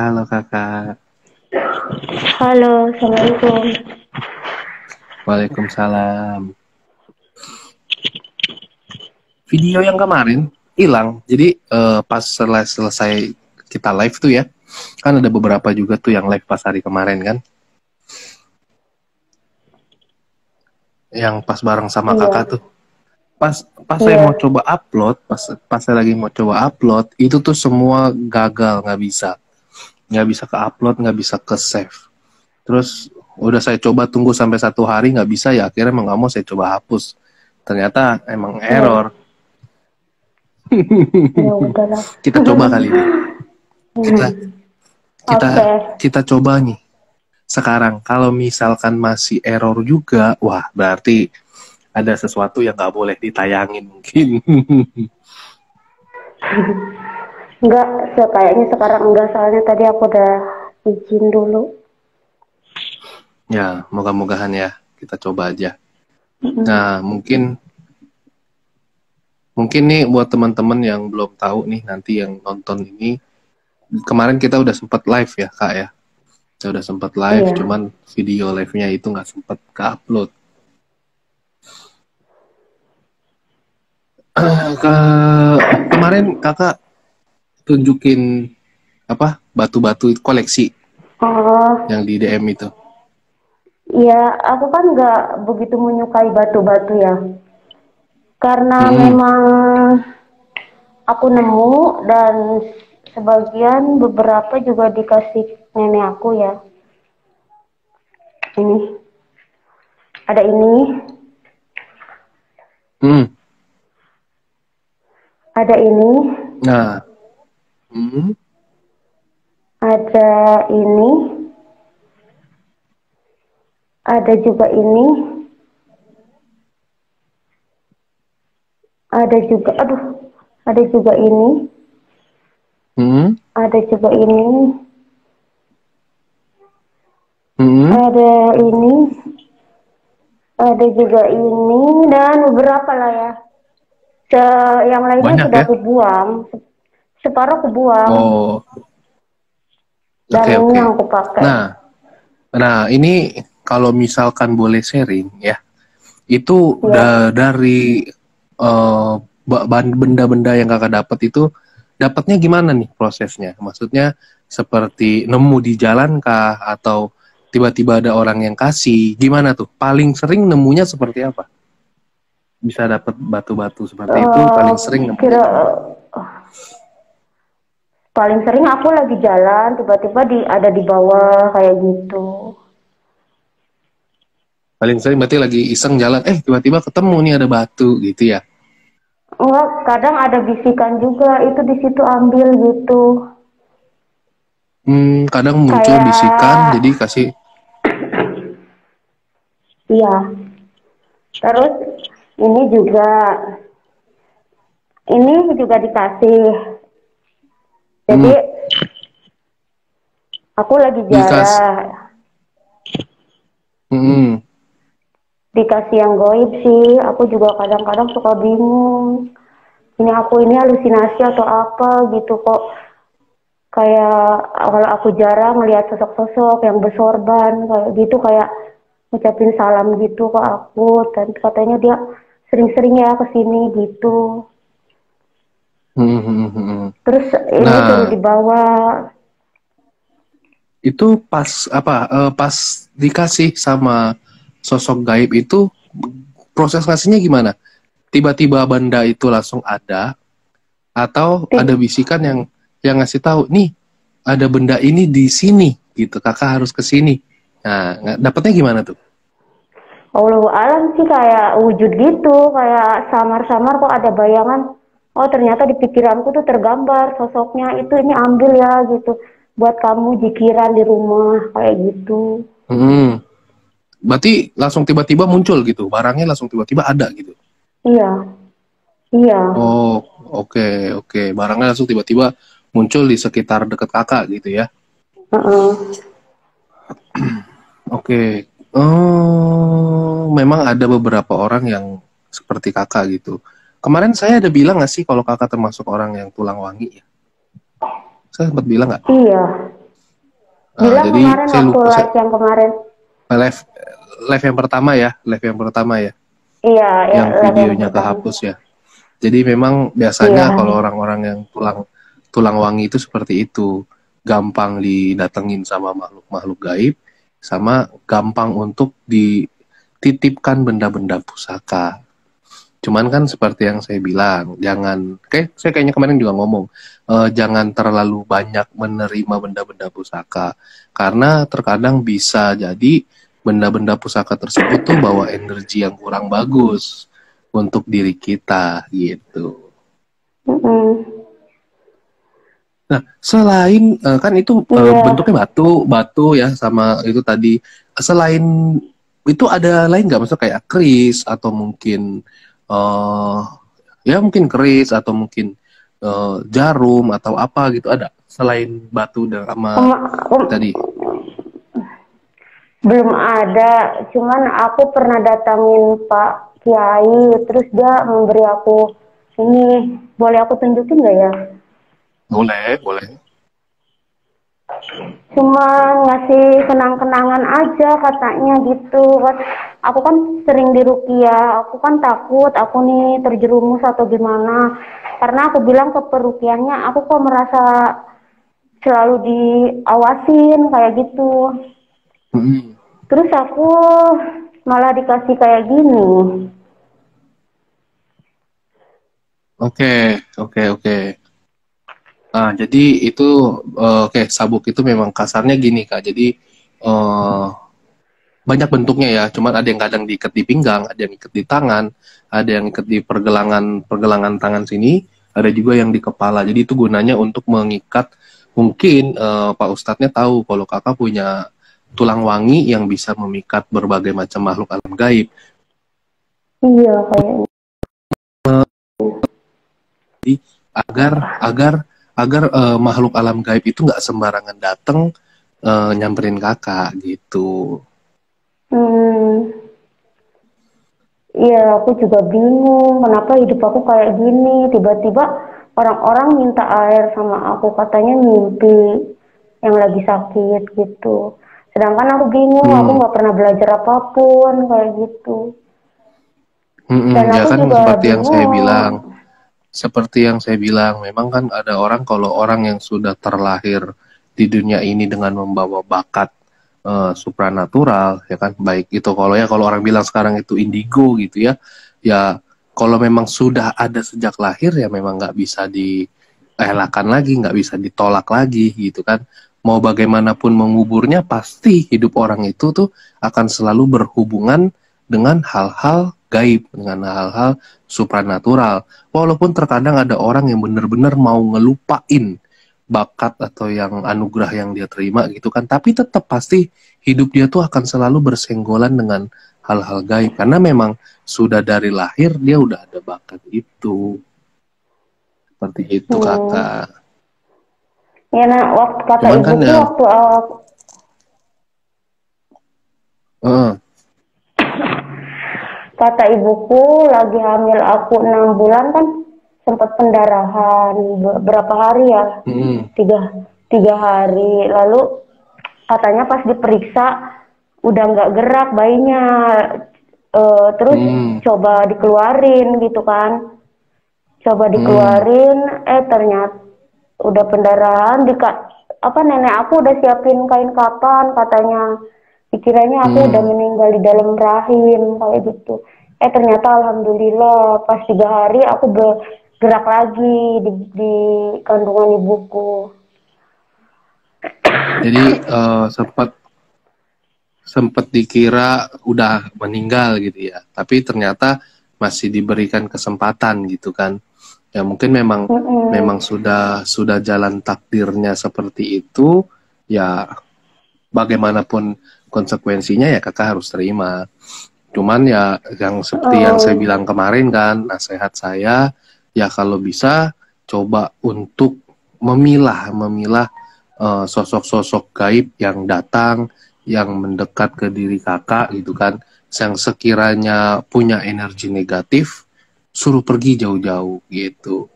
Halo kakak. Halo, Assalamualaikum. Waalaikumsalam. Video yang kemarin hilang. Jadi pas selesai kita live tuh ya, kan ada beberapa juga tuh yang live pas hari kemarin kan, yang pas bareng sama kakak Iya, tuh. Pas saya mau iya. coba upload, pas saya lagi mau coba upload, itu tuh semua gagal, nggak bisa ke upload, nggak bisa ke save. Terus udah saya coba tunggu sampai 1 hari nggak bisa, ya akhirnya mau nggak mau saya coba hapus. Ternyata emang Iya, error. ya udahlah. Kita coba kali ini. Kita Hmm, kita Oke. kita coba nih. Sekarang kalau misalkan masih error juga, wah berarti ada sesuatu yang nggak boleh ditayangin mungkin. Enggak, kayaknya sekarang enggak, soalnya tadi aku udah izin dulu. Ya, moga-mogahan ya. Kita coba aja. Mm-mm. Nah, mungkin nih buat teman-teman yang belum tahu nih, nanti yang nonton ini, kemarin kita udah sempat live ya kak ya. Kita udah sempat live, Iya. cuman video live-nya itu nggak sempat ke-upload. Kemarin kakak tunjukin apa batu-batu koleksi Oh, yang di DM itu. iya, aku kan nggak begitu menyukai batu-batu ya. Karena Mm-mm. memang aku nemu dan sebagian beberapa juga dikasih nenek aku ya. Ini, ada ini, Hmm. ada ini, Nah, hmm. ada ini, ada juga ini, ada juga, aduh, ada juga ini, Hmm. ada juga ini, Hmm. ada ini, ada juga ini, dan beberapa lah ya. Yang lainnya Banyak sudah ya. aku buang, separuh aku buang, Oh, dan oke ini oke. yang aku pakai. Nah, ini kalau misalkan boleh sharing ya, itu Ya, dari benda-benda yang kakak dapat itu dapatnya gimana nih prosesnya? Maksudnya seperti nemu di jalan kah atau tiba-tiba ada orang yang kasih? Gimana tuh? Paling sering nemunya seperti apa? Bisa dapat batu-batu seperti itu eh, paling sering nemunya kira gimana? paling sering aku lagi jalan, tiba-tiba ada di bawah kayak gitu. Paling sering berarti lagi iseng jalan, tiba-tiba ketemu nih ada batu gitu ya. Enggak, kadang ada bisikan juga, itu di situ ambil gitu. Kadang muncul bisikan Kayak, jadi kasih. iya. Terus ini juga dikasih. Jadi hmm, aku lagi dikas jalan, hmm, dikasih yang goib sih. Aku juga kadang-kadang suka bingung. Ini halusinasi atau apa gitu kok. Kayak kalau aku jarang melihat sosok-sosok yang bersorban kayak gitu, kayak ngucapin salam gitu ke aku, dan katanya dia sering-sering ya kesini gitu. hmm, hmm, hmm, hmm. Terus ini suruh Nah, dibawa. itu pas dikasih sama sosok gaib itu proses ngasihnya gimana? Tiba-tiba benda itu langsung ada atau ada Tip, bisikan yang ngasih tahu nih ada benda ini di sini gitu, kakak harus ke sini. Nah, dapetnya gimana tuh? Allahu alam sih, kayak wujud gitu, kayak samar-samar kok ada bayangan. Oh ternyata di pikiranku tuh tergambar sosoknya itu, ini ambil ya gitu. Buat kamu jikiran di rumah kayak gitu. Hmm, berarti langsung tiba-tiba muncul gitu, barangnya langsung tiba-tiba ada gitu. Iya, iya. Oh, oke, oke. Barangnya langsung tiba-tiba muncul di sekitar deket kakak gitu ya. Heeh. Oke. Oh, memang ada beberapa orang yang seperti kakak gitu. Kemarin saya ada bilang nggak sih kalau kakak termasuk orang yang tulang wangi ya? Saya sempat bilang nggak? Iya, Bilang Jadi kemarin saya waktu lupa, live yang kemarin. live live yang pertama ya, live yang pertama ya, Iya, ya yang live yang videonya pertama. kehapus ya. Jadi memang biasanya Iya. kalau orang-orang yang tulang tulang wangi itu seperti itu, gampang didatengin sama makhluk-makhluk gaib, sama gampang untuk dititipkan benda-benda pusaka. Cuman kan seperti yang saya bilang, jangan, kayak saya kayaknya kemarin juga ngomong, jangan terlalu banyak menerima benda-benda pusaka, karena terkadang bisa jadi benda-benda pusaka tersebut tuh bawa energi yang kurang bagus untuk diri kita gitu. Mm-mm. Nah, selain kan itu Iya. bentuknya batu ya sama itu tadi. Selain itu ada lain nggak? Maksudnya kayak keris atau mungkin eh ya mungkin keris atau mungkin jarum atau apa gitu ada selain batu dan sama Kema- tadi. kem- belum ada, cuman aku pernah datangin Pak Kiai, terus dia memberi aku ini, boleh aku tunjukin nggak ya? Boleh, boleh. Cuma ngasih kenang-kenangan aja katanya gitu. Pas aku kan sering di Rukia, aku kan takut aku nih terjerumus atau gimana. Karena aku bilang ke perukiannya, aku kok merasa selalu diawasin kayak gitu. Mm-mm. Terus aku malah dikasih kayak gini. Oke, oke, oke. Nah, jadi itu oke, sabuk itu memang kasarnya gini Kak. Jadi eh banyak bentuknya ya, cuman ada yang kadang diikat di pinggang, ada yang ikat di tangan, ada yang ikat di pergelangan tangan sini, ada juga yang di kepala. Jadi itu gunanya untuk mengikat. Mungkin Pak Ustadznya tahu kalau kakak punya tulang wangi yang bisa memikat berbagai macam makhluk alam gaib. Iya kayaknya. Jadi agar agar agar makhluk alam gaib itu nggak sembarangan datang nyamperin kakak gitu. Hmm, iya aku juga bingung kenapa hidup aku kayak gini. Tiba-tiba orang-orang minta air sama aku katanya mimpi yang lagi sakit gitu. Sedangkan aku bingung, aku Hmm. nggak pernah belajar apapun kayak gitu. Dan Ya aku kan juga seperti yang saya bingung. bilang. Seperti yang saya bilang, memang kan ada orang kalau orang yang sudah terlahir di dunia ini dengan membawa bakat supranatural, ya kan, baik itu kalau orang bilang sekarang itu indigo gitu ya, ya kalau memang sudah ada sejak lahir ya memang nggak bisa dielakkan lagi, nggak bisa ditolak lagi gitu kan. Mau bagaimanapun menguburnya pasti hidup orang itu tuh akan selalu berhubungan dengan hal-hal gaib, dengan hal-hal supranatural. Walaupun terkadang ada orang yang benar-benar mau ngelupain bakat atau yang anugerah yang dia terima gitu kan, tapi tetap pasti hidup dia tuh akan selalu bersenggolan dengan hal-hal gaib karena memang sudah dari lahir dia udah ada bakat itu. Seperti itu Hmm. kakak. Ya nah, waktu kata Cuman kan ibuku yang waktu eh, kata ibuku lagi hamil aku 6 bulan kan sempat pendarahan berapa hari ya, mm, tiga hari lalu katanya pas diperiksa udah nggak gerak bayinya. Terus mm, coba dikeluarin gitu kan, coba mm, dikeluarin ternyata udah pendarahan apa nenek aku udah siapin kain kapan katanya, dikiranya aku udah mm. meninggal di dalam rahim kayak gitu. Ternyata alhamdulillah pas 3 hari aku bergerak lagi di kandungan ibuku. Jadi sempat sempat dikira udah meninggal gitu ya, tapi ternyata masih diberikan kesempatan gitu kan. Ya mungkin memang memang Mm-mm. sudah jalan takdirnya seperti itu, ya bagaimanapun konsekuensinya ya kakak harus terima. Cuman ya yang seperti yang saya Oh, bilang kemarin kan, nasihat saya ya kalau bisa coba untuk memilah sosok-sosok gaib yang datang, yang mendekat ke diri kakak gitu kan, yang sekiranya punya energi negatif, suruh pergi jauh-jauh gitu.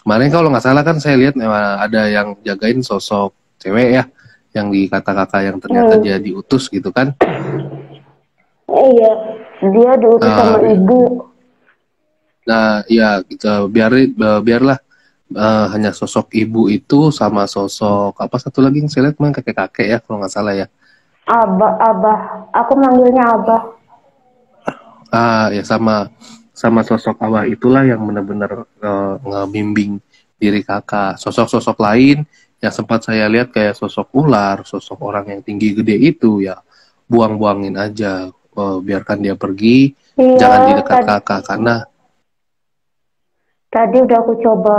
Kemarin kalau nggak salah kan saya lihat ada yang jagain sosok cewek ya, yang di kata kakak yang ternyata dia diutus gitu kan. Iya, dia diutus sama Nah, ibu. nah ya gitu, biarlah hanya sosok ibu itu sama sosok apa satu lagi yang saya lihat memang kakek-kakek ya kalau nggak salah ya. Abah, abah. Aku manggilnya abah. Ya sama sama sosok Abah itulah yang benar-benar ngebimbing diri kakak. Sosok-sosok lain yang sempat saya lihat kayak sosok ular, sosok orang yang tinggi gede itu ya buang-buangin aja. Biarkan dia pergi, Iya, jangan di dekat tadi, kakak karena tadi udah aku coba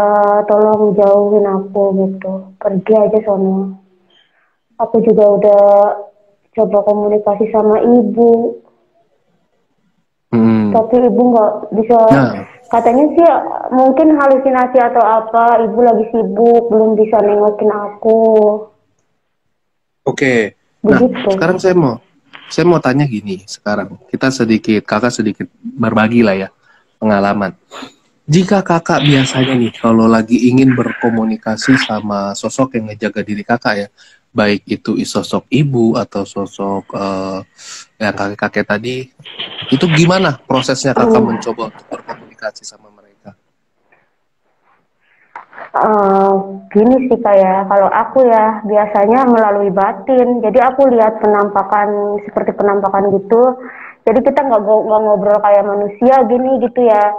tolong jauhin aku gitu. Pergi aja sono. Aku juga udah coba komunikasi sama ibu. hmm, Tapi ibu nggak bisa, nah katanya sih mungkin halusinasi atau apa, ibu lagi sibuk, belum bisa nengokin aku. oke. Nah, Begitu. sekarang saya mau tanya gini, sekarang kakak sedikit berbagi lah ya pengalaman. Jika kakak biasanya nih, kalau lagi ingin berkomunikasi sama sosok yang ngejaga diri kakak ya, baik itu sosok ibu atau sosok yang kakek-kakek tadi, itu gimana prosesnya kakak Hmm. mencoba untuk berkomunikasi sama mereka? Eh, Gini sih kayak kalau aku ya biasanya melalui batin. Jadi aku lihat penampakan seperti penampakan gitu. Jadi kita nggak ngobrol kayak manusia gini gitu ya.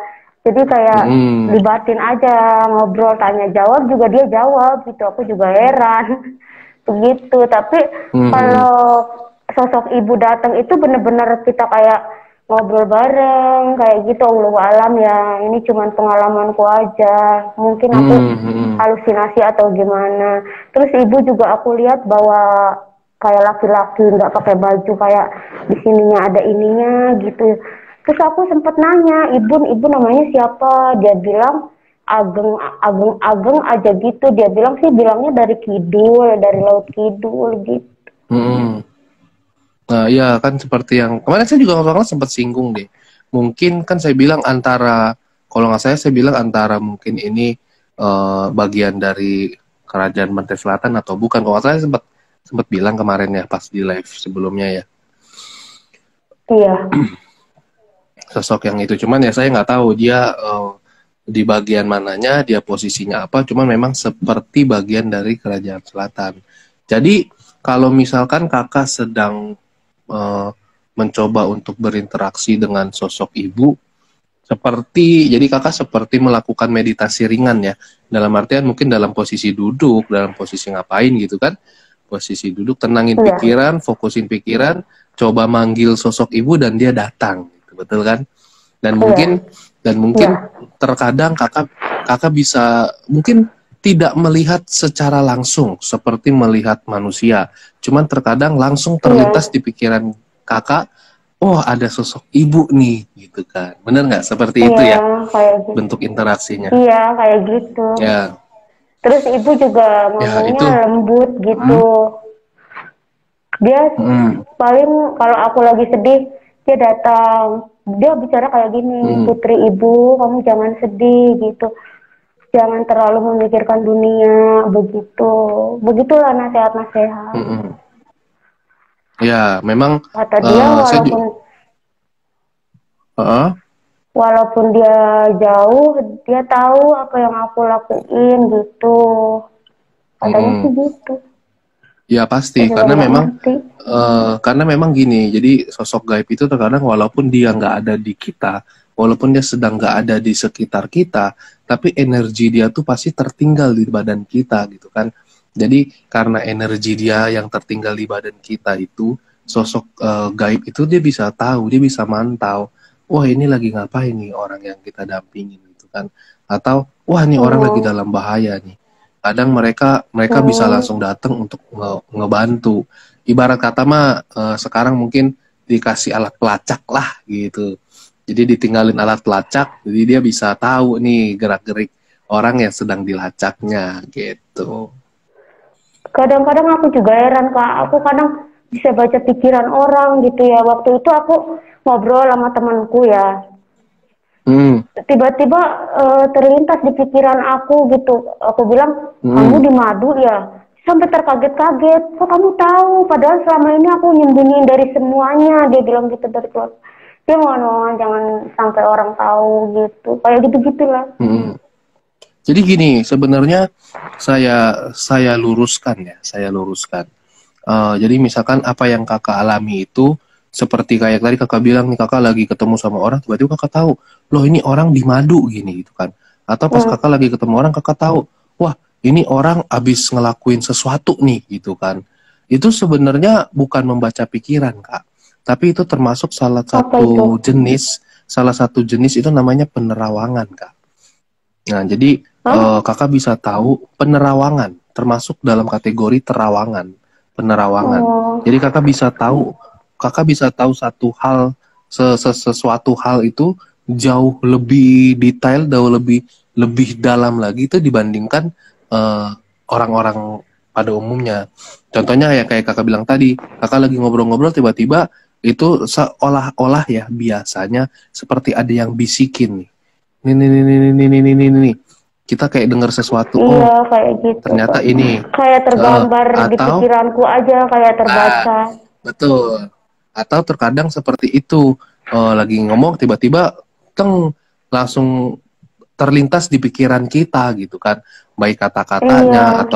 Jadi kayak Hmm, libatin aja ngobrol tanya jawab juga dia jawab gitu. Aku juga heran begitu. Tapi hmm, hmm, kalau sosok ibu datang itu bener-bener kita kayak ngobrol bareng kayak gitu. Allahu alam ya, ini cuman pengalamanku aja, mungkin aku hmm, hmm, halusinasi atau gimana. Terus ibu juga aku lihat bahwa kayak laki-laki nggak pakai baju, kayak di sininya ada ininya gitu. Terus aku sempet nanya ibu namanya siapa, dia bilang Ageng, Ageng, Ageng aja gitu. Dia bilang sih, bilangnya dari kidul, dari laut kidul gitu. hmm. Nah, ya kan seperti yang kemarin saya juga kalau sempat singgung deh. Mungkin kan saya bilang antara, kalau nggak saya bilang antara mungkin ini bagian dari kerajaan Pantai Selatan atau bukan. Kalau nggak salah saya sempat sempat bilang kemarin ya pas di live sebelumnya ya Iya, sosok yang itu. Cuman ya saya nggak tahu dia di bagian mananya, dia posisinya apa. Cuman memang seperti bagian dari kerajaan Selatan. Jadi kalau misalkan kakak sedang eh, mencoba untuk berinteraksi dengan sosok ibu, jadi kakak seperti melakukan meditasi ringan ya, dalam artian mungkin dalam posisi duduk, dalam posisi ngapain gitu kan, posisi duduk, tenangin iya, pikiran, fokusin pikiran, coba manggil sosok ibu dan dia datang gitu, betul kan? dan iya, mungkin dan iya, mungkin terkadang kakak kakak bisa mungkin tidak melihat secara langsung seperti melihat manusia, cuman terkadang langsung terlintas iya, di pikiran kakak, oh ada sosok ibu nih gitu kan, bener nggak seperti itu iya, ya kayak gitu. bentuk interaksinya Iya, kayak gitu. ya. Terus ibu juga Ya ngomongnya itu. lembut gitu. Hmm, Dia hmm, paling kalau aku lagi sedih, dia datang. Dia bicara kayak gini, hmm, putri ibu, kamu jangan sedih gitu. Jangan terlalu memikirkan dunia, begitu. Begitulah nasihat-nasihat. hmm. Ya memang Kata dia saya juga walaupun dia jauh, dia tahu apa yang aku lakuin gitu. Katanya sih gitu. ya Saya pasti juga nggak ngerti. karena memang gini, jadi sosok gaib itu terkadang walaupun dia nggak ada di kita, walaupun dia sedang nggak ada di sekitar kita, tapi energi dia tuh pasti tertinggal di badan kita gitu kan. Jadi karena energi dia yang tertinggal di badan kita itu, sosok gaib itu dia bisa tahu, dia bisa mantau. Wah ini lagi ngapain nih orang yang kita dampingin gitu kan? Atau wah ini orang lagi Hmm, dalam bahaya nih. Kadang mereka mereka bisa hmm, langsung datang untuk ngebantu. Ibarat kata mah sekarang mungkin dikasih alat pelacak lah gitu. Jadi ditinggalin alat pelacak, jadi dia bisa tahu nih gerak-gerik orang yang sedang dilacaknya gitu. kadang-kadang aku juga heran kak. Aku kadang bisa baca pikiran orang gitu ya. Waktu itu aku ngobrol sama temanku ya. Hmm, Tiba-tiba terlintas di pikiran aku gitu. Aku bilang, kamu hmm, di madu ya? sampai terkaget-kaget, kok kamu tahu, padahal selama ini aku nyembunyiin dari semuanya, dia bilang gitu dari keluarga. Dia mohon jangan sampai orang tahu gitu, kayak gitu-gitulah. Jadi gini, sebenarnya saya luruskan ya, saya luruskan. Jadi misalkan apa yang kakak alami itu seperti kayak tadi kakak bilang nih, kakak lagi ketemu sama orang, tiba-tiba kakak tahu, loh ini orang di madu gini gitu kan. Atau pas kakak lagi ketemu orang, kakak tahu, wah ini orang abis ngelakuin sesuatu nih gitu kan. Itu sebenarnya bukan membaca pikiran kak, tapi itu termasuk salah satu jenis itu namanya penerawangan kak. Nah jadi kakak bisa tahu penerawangan, termasuk dalam kategori terawangan, penerawangan. Jadi kakak bisa tahu satu hal, sesuatu hal itu jauh lebih detail, jauh lebih dalam lagi itu dibandingkan orang-orang pada umumnya. Contohnya ya kayak kakak bilang tadi, kakak lagi ngobrol-ngobrol tiba-tiba itu seolah-olah ya biasanya seperti ada yang bisikin nih. Nih. Kita kayak dengar sesuatu, iya, kayak gitu, ternyata ini kayak tergambar di pikiranku aja, kayak terbaca. Betul. Atau terkadang seperti itu, lagi ngomong tiba-tiba langsung terlintas di pikiran kita gitu kan, baik kata-katanya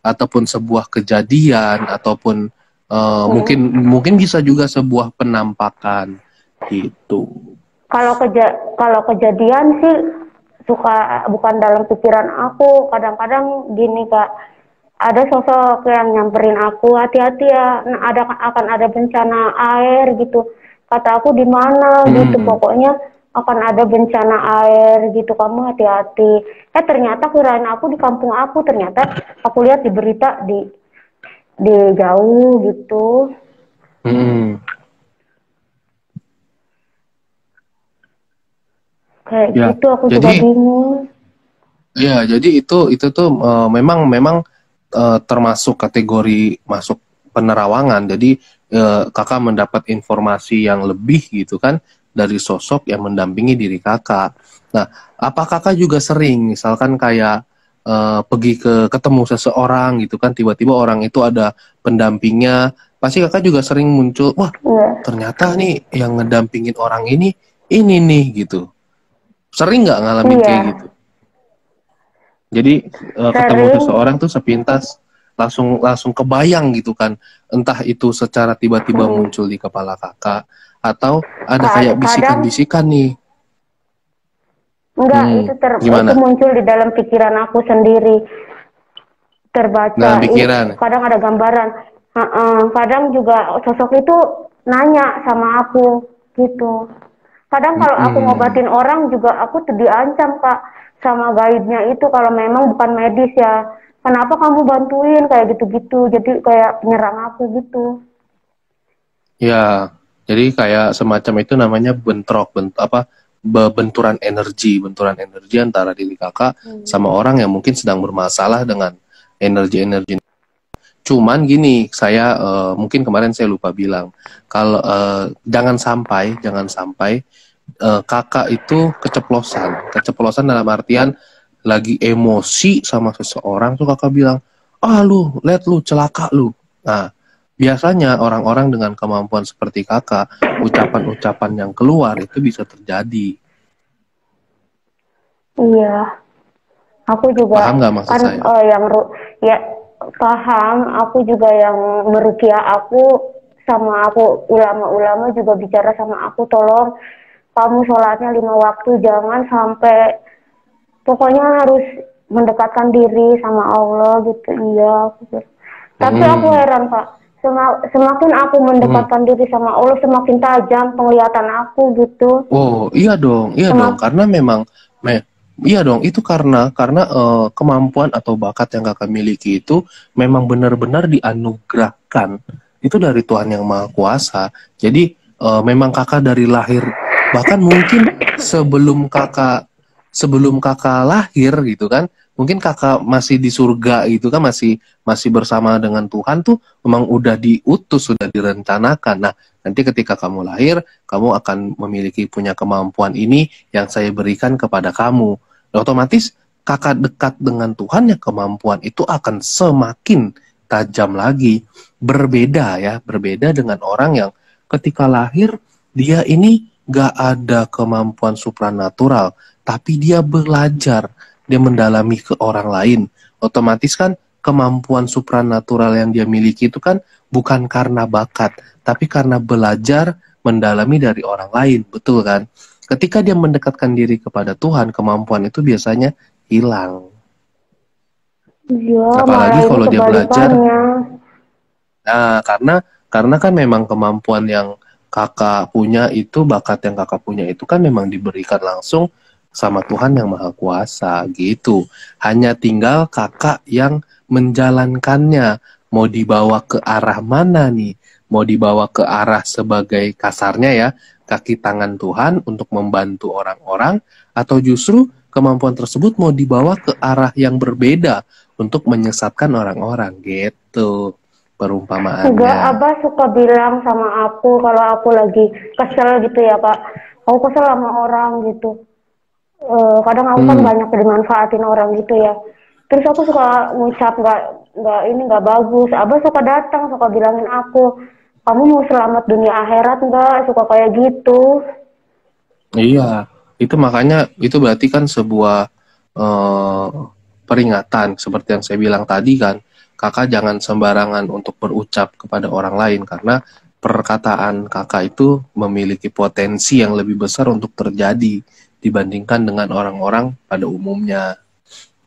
ataupun sebuah kejadian ataupun mungkin bisa juga sebuah penampakan gitu. Kalau kejadian sih suka bukan dalam pikiran aku, kadang-kadang gini kak, ada sosok yang nyamperin aku, hati-hati ya, akan ada bencana air gitu, kata aku di mana gitu, pokoknya akan ada bencana air gitu, kamu hati-hati. Ternyata kirain aku di kampung aku, ternyata aku lihat di berita di jauh gitu. Kayak ya, gitu, aku juga bingung. Ya, jadi itu tuh memang termasuk kategori masuk penerawangan. Jadi kakak mendapat informasi yang lebih gitu kan dari sosok yang mendampingi diri kakak. Nah, apa kakak juga sering misalkan kayak pergi ketemu seseorang gitu kan, tiba-tiba orang itu ada pendampingnya, pasti kakak juga sering muncul, wah ternyata nih yang ngedampingin orang ini nih gitu. Sering nggak ngalamin kayak gitu? Jadi ketemu seseorang tuh sepintas langsung kebayang gitu kan, entah itu secara tiba-tiba muncul di kepala kakak atau ada kayak bisikan-bisikan nih. Enggak, itu muncul di dalam pikiran aku sendiri, terbaca. Dalam pikiran. Kadang ada gambaran, kadang juga sosok itu nanya sama aku gitu. Kadang kalau aku ngobatin orang juga aku tuh diancam kak sama guide-nya itu, kalau memang bukan medis ya, kenapa kamu bantuin kayak gitu-gitu, jadi kayak penyerang aku gitu. Ya, jadi kayak semacam itu namanya benturan energi antara diri kakak sama orang yang mungkin sedang bermasalah dengan energi. Cuman gini, saya mungkin kemarin saya lupa bilang, kalau jangan sampai kakak itu keceplosan dalam artian lagi emosi sama seseorang tuh kakak bilang, lu celaka lu. Nah, biasanya orang-orang dengan kemampuan seperti kakak, ucapan-ucapan yang keluar itu bisa terjadi. Iya, aku juga paham nggak maksud saya? Paham. Aku juga yang meruqyah aku, sama aku ulama-ulama juga bicara sama aku, tolong kamu sholatnya 5 waktu, jangan sampai, pokoknya harus mendekatkan diri sama Allah gitu. Iya, tapi aku heran Pak, semakin aku mendekatkan diri sama Allah, semakin tajam penglihatan aku gitu. Oh iya dong, karena memang iya dong, itu karena kemampuan atau bakat yang kakak miliki itu memang benar-benar dianugerahkan itu dari Tuhan Yang Maha Kuasa. Jadi memang kakak dari lahir, bahkan mungkin sebelum kakak lahir gitu kan, mungkin kakak masih di surga gitu kan, masih bersama dengan Tuhan tuh memang udah diutus, sudah direncanakan. Nah, nanti ketika kamu lahir, kamu akan punya kemampuan ini yang saya berikan kepada kamu. Otomatis kakak dekat dengan Tuhan, ya kemampuan itu akan semakin tajam lagi. Berbeda ya, berbeda dengan orang yang ketika lahir, dia ini gak ada kemampuan supranatural, tapi dia belajar, dia mendalami ke orang lain. Otomatis kan kemampuan supranatural yang dia miliki itu kan bukan karena bakat, tapi karena belajar mendalami dari orang lain, betul kan? Ketika dia mendekatkan diri kepada Tuhan, kemampuan itu biasanya hilang. Iya, malah Apalagi ini kalau dia belajar, kebalikannya. nah karena kan memang kemampuan yang kakak punya itu, bakat yang kakak punya itu kan memang diberikan langsung sama Tuhan yang Maha Kuasa gitu. Hanya tinggal kakak yang menjalankannya. Mau dibawa ke arah mana nih? Mau dibawa ke arah sebagai kasarnya ya, kaki tangan Tuhan untuk membantu orang-orang, atau justru kemampuan tersebut mau dibawa ke arah yang berbeda untuk menyesatkan orang-orang gitu Enggak, perumpamaannya. Abah suka bilang sama aku kalau aku lagi kesel gitu ya Kak. Aku kesel sama orang gitu. Kadang aku kan Hmm, banyak dimanfaatin orang gitu ya. Terus aku suka ngucap nggak bagus. Abah suka datang, suka bilangin aku, kamu mau selamat dunia akhirat nggak? Suka kayak gitu. iya, itu makanya itu berarti kan sebuah eh, peringatan seperti yang saya bilang tadi kan, kakak jangan sembarangan untuk berucap kepada orang lain karena perkataan kakak itu memiliki potensi yang lebih besar untuk terjadi dibandingkan dengan orang-orang pada umumnya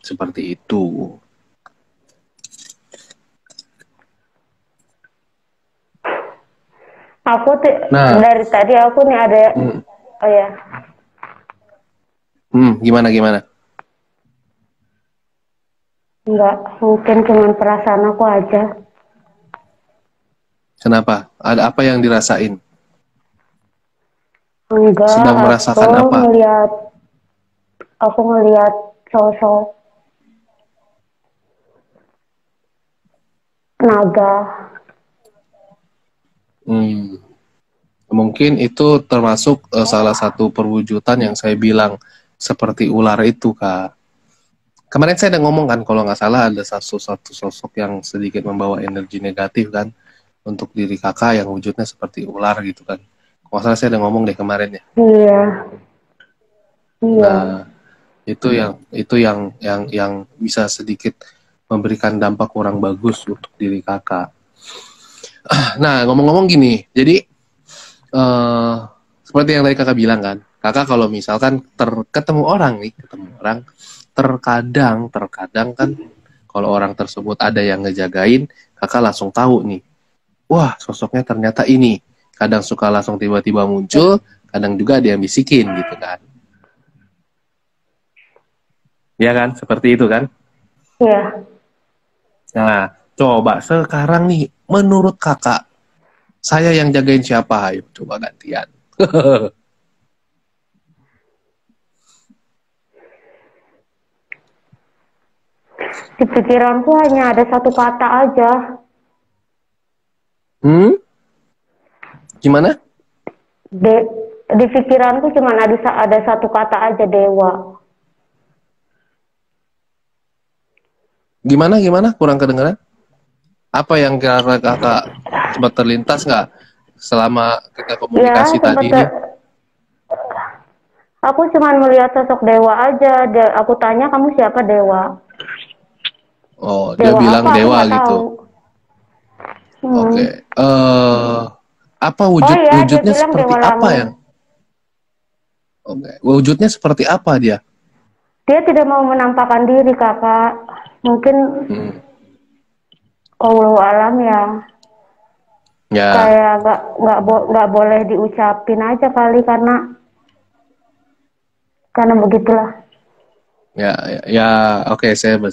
seperti itu. Aku tuh Nah, dari tadi aku nih ada, hmm, oh ya, gimana gimana? nggak mungkin cuman perasaan aku aja. Kenapa? Ada apa yang dirasain? Enggak, Sedang merasakan apa? aku ngelihat sosok naga. Hmm. Mungkin itu termasuk salah satu perwujudan yang saya bilang seperti ular itu, Kak. Kemarin saya udah ngomong kan, kalau nggak salah ada satu sosok yang sedikit membawa energi negatif kan untuk diri kakak yang wujudnya seperti ular gitu kan. Kalau nggak salah saya udah ngomong deh kemarin ya. Iya, iya. Nah, itu yang bisa sedikit memberikan dampak kurang bagus untuk diri kakak. Nah, ngomong-ngomong gini, jadi eh seperti yang tadi kakak bilang kan, kakak kalau misalkan ketemu orang nih, terkadang kan kalau orang tersebut ada yang ngejagain, kakak langsung tahu nih, wah sosoknya ternyata ini. Kadang suka langsung tiba-tiba muncul, kadang juga ada yang bisikin gitu kan. Ya kan, seperti itu kan. Iya. Nah, coba sekarang nih, menurut kakak, saya yang jagain siapa? Ayo coba gantian. Di pikiranku hanya ada satu kata aja. Hmm? Gimana? De, di pikiranku cuma ada satu kata aja, dewa. Gimana? Kurang kedengeran? Apa yang kira kakak sempat terlintas nggak selama kita Ya, komunikasi tadi ini? aku cuma melihat sosok dewa aja. Aku tanya, kamu siapa, dewa? Oh, dia Dewa bilang apa? Aku dewa nggak gitu. tahu. Oke. Hmm. Apa Oh ya, dia wujudnya bilang seperti dewa apa langit. yang? Oke. Wujudnya seperti apa dia? Dia tidak mau menampakkan diri, kakak. Mungkin Hmm. Allah alam ya. Ya, Kayak nggak boleh diucapin aja kali karena begitulah. ya, oke,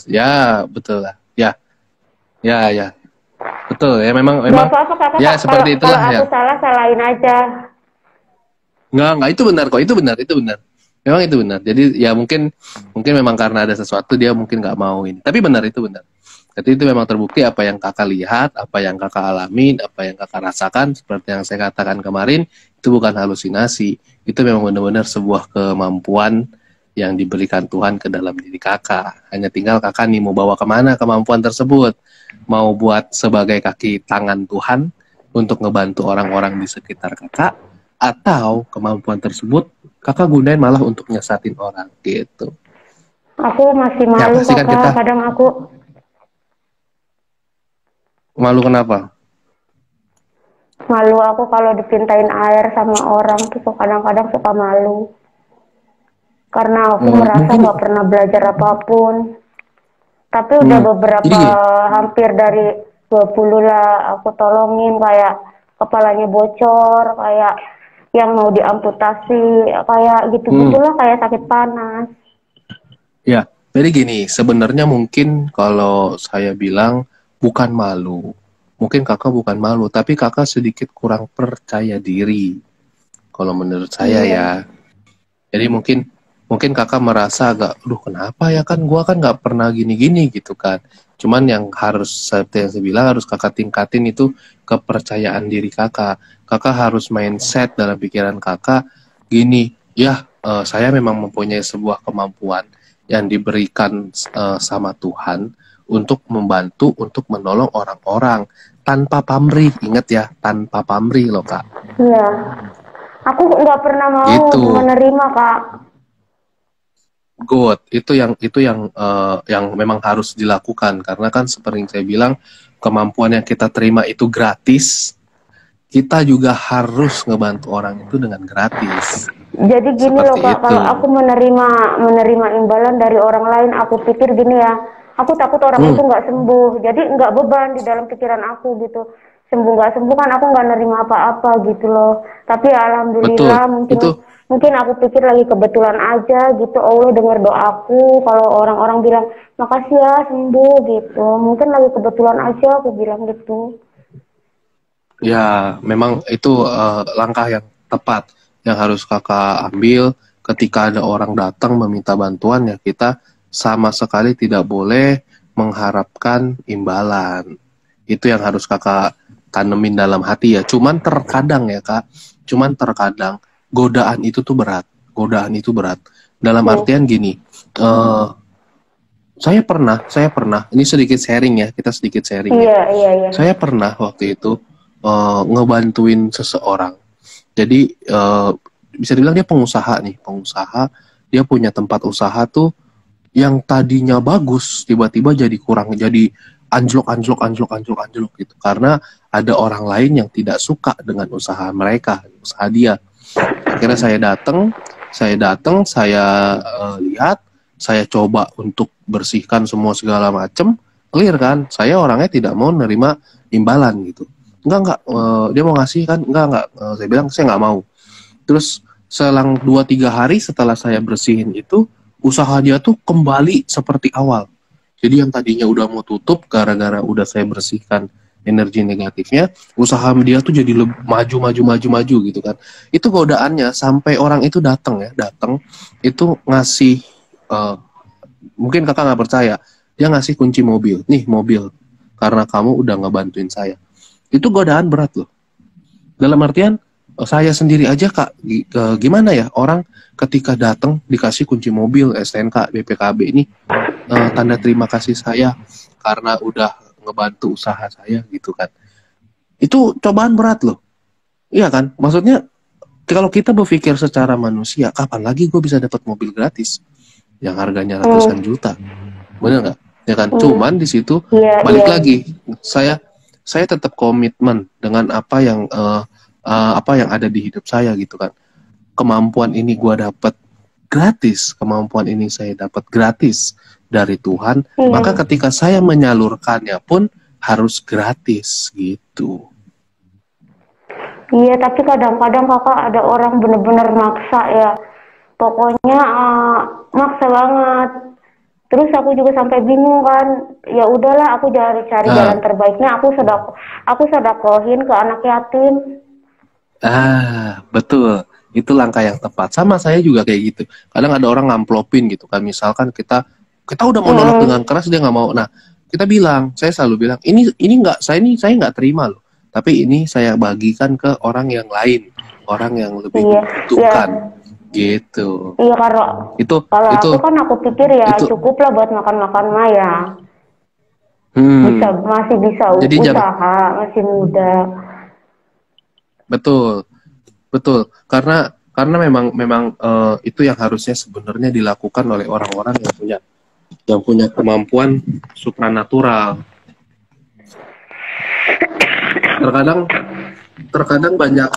ya betul lah. Ya, betul ya. Gak Memang, apa-apa kakak, ya kalau seperti kalau itulah aku ya. salah salahin aja. Nggak, itu benar kok, itu benar. Memang itu benar. Jadi ya mungkin memang karena ada sesuatu dia mungkin nggak mau ini. Tapi benar itu benar. Jadi itu memang terbukti apa yang kakak lihat, apa yang kakak alamin, apa yang kakak rasakan, seperti yang saya katakan kemarin, itu bukan halusinasi. Itu memang benar-benar sebuah kemampuan yang diberikan Tuhan ke dalam diri kakak. Hanya tinggal kakak nih mau bawa kemana kemampuan tersebut. Mau buat sebagai kaki tangan Tuhan untuk ngebantu orang-orang di sekitar kakak, atau kemampuan tersebut kakak gunain malah untuk nyesatin orang gitu. Aku masih Ya malu pasti kan kita kakak, kadang aku malu kenapa? kalau dipintain air sama orang tuh kadang-kadang suka malu. Karena aku merasa Mungkin nggak pernah belajar apapun. Tapi udah hmm, jadi beberapa gini, hampir dari 20 lah aku tolongin, kayak kepalanya bocor, kayak yang mau diamputasi, kayak hmm, gitu-gitulah, kayak sakit panas. ya, jadi gini, sebenarnya mungkin kalau saya bilang bukan malu, mungkin kakak bukan malu, tapi kakak sedikit kurang percaya diri. Kalau menurut saya Iya, ya, jadi mungkin mungkin kakak merasa agak, duh kenapa ya, kan gua kan nggak pernah gini-gini gitu kan. Cuman yang harus seperti yang saya bilang harus kakak tingkatin itu kepercayaan diri kakak. Kakak harus mindset dalam pikiran kakak gini, ya saya memang mempunyai sebuah kemampuan yang diberikan sama Tuhan untuk membantu, untuk menolong orang-orang tanpa pamrih. Ingat ya, tanpa pamrih loh kak. iya. Aku nggak pernah mau Gitu. menerima kak. Good, itu yang memang harus dilakukan karena kan seperti yang saya bilang kemampuan yang kita terima itu gratis, kita juga harus ngebantu orang itu dengan gratis. Jadi gini loh Seperti kak, kalau itu. aku menerima imbalan dari orang lain, aku pikir gini ya, aku takut orang itu Hmm, nggak sembuh, jadi nggak beban di dalam pikiran aku gitu. Sembuh nggak sembuh kan aku nggak nerima apa-apa gitu loh. Tapi ya betul. alhamdulillah, mungkin Itu mungkin aku pikir lagi kebetulan aja gitu. Allah dengar doaku. Kalau orang-orang bilang makasih ya sembuh gitu, mungkin lagi kebetulan aja aku bilang gitu. ya memang itu langkah yang tepat yang harus kakak ambil ketika ada orang datang meminta bantuan, ya kita sama sekali tidak boleh mengharapkan imbalan. Itu yang harus kakak tanemin dalam hati ya. Cuman terkadang ya kak, cuman terkadang godaan itu tuh berat. Godaan itu berat. Dalam Iya, artian gini, eh, saya pernah, ini sedikit sharing ya, kita sedikit sharing nih. iya, iya, iya. Saya pernah waktu itu ngebantuin seseorang. Jadi bisa dibilang dia pengusaha nih, pengusaha. Dia punya tempat usaha tuh yang tadinya bagus tiba-tiba jadi kurang, jadi anjlok anjlok anjlok anjlok anjlok gitu karena ada orang lain yang tidak suka dengan usaha mereka, usaha dia. Akhirnya saya lihat, saya coba untuk bersihkan semua segala macem, clear kan, saya orangnya tidak mau nerima imbalan gitu. Enggak, dia mau ngasih kan, enggak, saya bilang saya nggak mau. Terus selang 2-3 hari setelah saya bersihin itu, usaha dia tuh kembali seperti awal. Jadi yang tadinya udah mau tutup gara-gara udah saya bersihkan energi negatifnya, usaha dia tuh jadi maju maju maju maju gitu kan. Itu godaannya sampai orang itu datang itu ngasih, eh, mungkin kakak nggak percaya, dia ngasih kunci mobil, nih mobil karena kamu udah ngebantuin saya. Itu godaan berat loh. Dalam artian saya sendiri aja kak, gimana ya orang ketika datang dikasih kunci mobil STNK BPKB ini, tanda terima kasih saya karena udah ngebantu usaha saya gitu kan. Itu cobaan berat loh. Iya kan? Maksudnya kalau kita berpikir secara manusia, kapan lagi gue bisa dapat mobil gratis yang harganya ratusan Hmm, juta? Bener nggak? Ya kan? hmm, Cuman di situ iya, iya. balik lagi, saya tetap komitmen dengan apa yang ada di hidup saya gitu kan. Kemampuan ini gue dapat gratis, kemampuan ini saya dapat gratis dari Tuhan, maka Iya. ketika saya menyalurkannya pun harus gratis gitu. Iya, tapi kadang-kadang kakak ada orang bener-bener maksa ya. Pokoknya maksa banget. Terus aku juga sampai bingung kan. Ya udahlah, aku cari jalan Nah, terbaiknya. Aku sedakohin ke anak yatim. betul. Itu langkah yang tepat. Sama saya juga kayak gitu. Kadang ada orang ngamplopin gitu kan. Misalkan kita kita udah mau nolak dengan Mm-mm. keras dia nggak mau. Nah, kita bilang, saya selalu bilang, ini nggak, saya nggak terima loh. Tapi ini saya bagikan ke orang yang lain, orang yang lebih Iya, ya, membutuhkan. gitu. Iya, Itu kalau itu aku kan aku pikir ya itu cukup lah buat makan-makan mah ya. hmm. Masih bisa Jadi usaha, masih muda. betul, betul. Karena memang itu yang harusnya sebenarnya dilakukan oleh orang-orang yang punya kemampuan supranatural. Terkadang terkadang banyak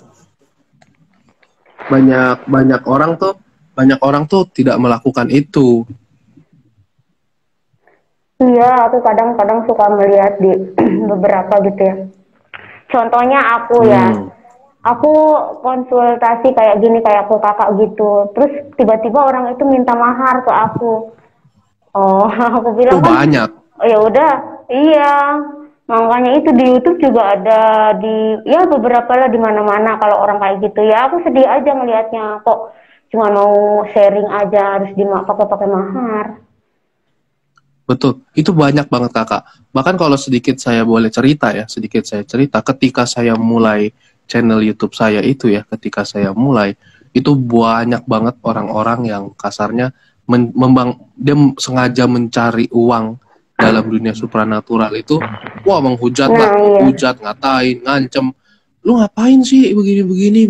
banyak orang tuh tidak melakukan itu. Iya, aku kadang-kadang suka melihat di beberapa gitu ya. Contohnya aku ya, Hmm. aku konsultasi kayak gini kayak aku kakak gitu. Terus tiba-tiba orang itu minta mahar ke aku. Oh, aku bilang Oh kan, banyak. oh, ya udah, iya. Makanya itu di YouTube juga ada di, ya beberapa lah di mana-mana kalau orang kayak gitu ya. Aku sedih aja ngelihatnya kok cuma mau sharing aja harus pakai mahar. Betul, itu banyak banget kakak. Bahkan kalau sedikit saya boleh cerita ya, sedikit saya cerita, ketika saya mulai channel YouTube saya itu ya, ketika saya mulai, itu banyak banget orang-orang yang kasarnya dia sengaja mencari uang dalam dunia supranatural itu, wah menghujat Nah, lah, iya. hujat, ngatain, ngancem, lu ngapain sih begini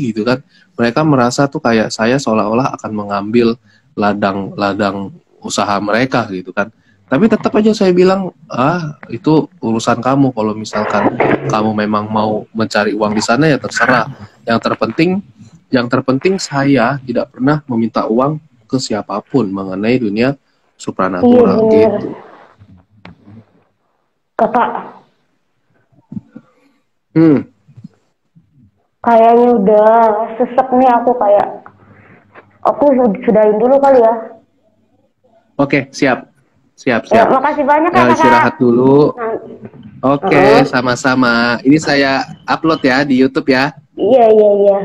gitu kan. Mereka merasa tuh kayak saya seolah-olah akan mengambil ladang-ladang usaha mereka gitu kan. Tapi tetap aja saya bilang, itu urusan kamu. Kalau misalkan kamu memang mau mencari uang di sana ya terserah. Yang terpenting saya tidak pernah meminta uang ke siapapun mengenai dunia Iya supranatural bener. gitu. Kakak, Hmm, kayaknya udah sesek nih aku kayak, aku sudahin dulu kali ya. oke, siap, siap, Ya, siap. makasih banyak ya kakak. Istirahat dulu. Nah, Oke, sama-sama. Ini saya upload ya di YouTube ya. iya, iya, iya.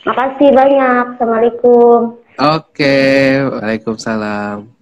Makasih banyak. Assalamualaikum. Oke, waalaikumsalam.